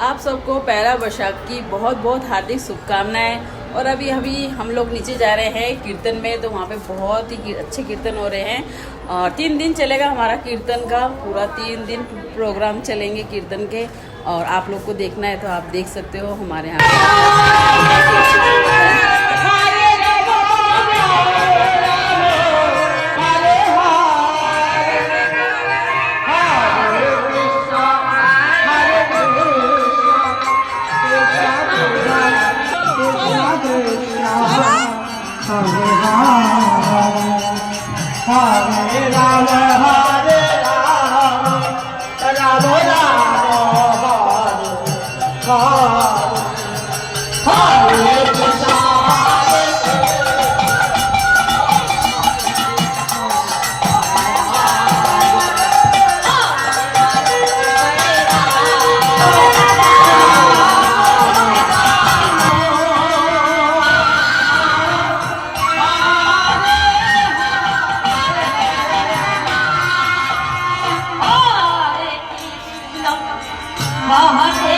आप सबको पहला वैशाख की बहुत बहुत हार्दिक शुभकामनाएं। और अभी अभी हम लोग नीचे जा रहे हैं कीर्तन में, तो वहाँ पे बहुत ही अच्छे कीर्तन हो रहे हैं। और 3 दिन चलेगा हमारा कीर्तन का, पूरा 3 दिन प्रोग्राम चलेंगे कीर्तन के। और आप लोग को देखना है तो आप देख सकते हो हमारे यहाँ। हरे राम हरे राम राम राम हरे कृष्ण Hare